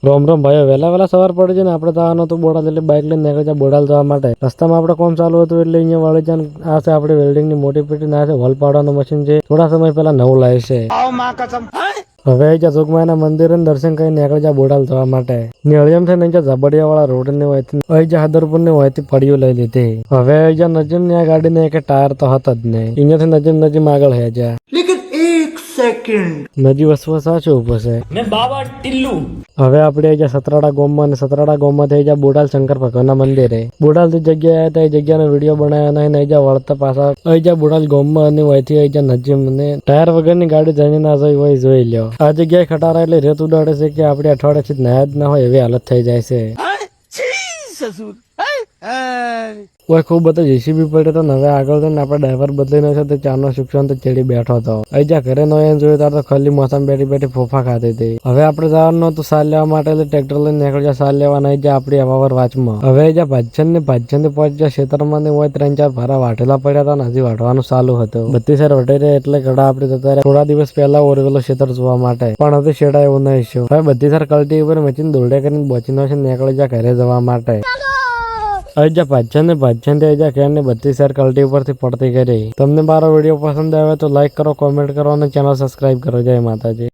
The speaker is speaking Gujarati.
રોમ રોમ ભાઈઓ, વહેલા સવાર પડી છે ને આપણે જવાનું હતું બોડાલ, એટલે બાઇક લઈને નીકળી જાય બોડાલ જવા માટે. રસ્તામાં આપણે કોમ ચાલુ હતું એટલે અહીંયા વાળી જાન આ છે આપણી વેલ્ડિંગ ની મોટી પેટી, ના છે હોલ પાડવાનું મશીન છે. થોડા સમય પહેલા નવું લાવી છે. હવે જ્યાં જોગમાના મંદિર દર્શન કરીને નીકળી જાય બોડાલ જવા માટે. નિયમ છે ને ઝબડિયા વાળા રોડ ની હોય જ્યાં હદરપુર ની હોય પડ્યું લઈ લીધી. હવે જ્યાં નજીમ ની આ ગાડી ને એક ટાયર તો હતા જ નહીં. અહીંયાથી નજીમ આગળ હે જ્યાં નજી વસવા સાચું ઉભો છે. હવે આપણે જ્યાં સતરાડા ગોમમાં અને સતરાડા ગોમમાં થઈ જાય બોડાલ શંકર ભગવાનના મંદિરે. બોડાલ થી જગ્યાએ હતા એ જગ્યાનો વિડીયો બનાવ્યો નહીં. જ્યાં વળતા પાછા અહીં જ્યાં બોડાલ ગોમમાં અને વહીથી અહીં જ્યાં નજીમ અને ટાયર વગરની ગાડી જઈને ના જોઈ હોય જોઈ લ્યો. આ જગ્યાએ ખટારા એટલે રેત ઉડાડે છે કે આપણે અઠવાડિયાથી નાયા જ ના હોય એવી હાલત થઈ જાય છે. કોઈ ખૂબ બધો જેસીબી પડ્યો તો હવે આગળ જઈને આપણે ડ્રાઈવર બદલીને છે તો ચારનો શિક્ષણ તો ચેડી બેઠો હતો. અહીં જ્યાં ઘરે નો એમ જોયું ત્યારે તો ખાલી મોસમ બેઠી ફોફા ખાતી હતી. હવે આપણે જવાનું હતું સાલ લેવા માટે એટલે ટ્રેક્ટર લઈને નીકળી જાય સાલ લેવા નહીં જ્યાં આપણી અવાવર વાંચમાં. હવે જ્યાં ભાજન થી પહોંચી જાય ક્ષેત્રમાં હોય 3-4 ભારા વાઢેલા પડ્યા હતા ને હજી વાઢવાનું ચાલુ હતું. બધી સાર વઢે રહે એટલે ઘડા આપણે જતા રહ્યા. થોડા દિવસ પહેલા ઓરવેલો ક્ષેત્ર જોવા માટે પણ હજી શેડા એવું નહીં છે. હવે બધી સાર કલટી ઉપર મચીને દોડે કરીને બોચીનો છે નીકળી જાય ઘરે જવા માટે. અજા ભાજન બધી શેર કલ્ટી ઉપરથી પડતી કરી. તમને મારો વિડીયો પસંદ આવે તો લાઈક કરો, કોમેન્ટ કરો અને ચેનલ સબસ્ક્રાઈબ કરો. જય માતાજી.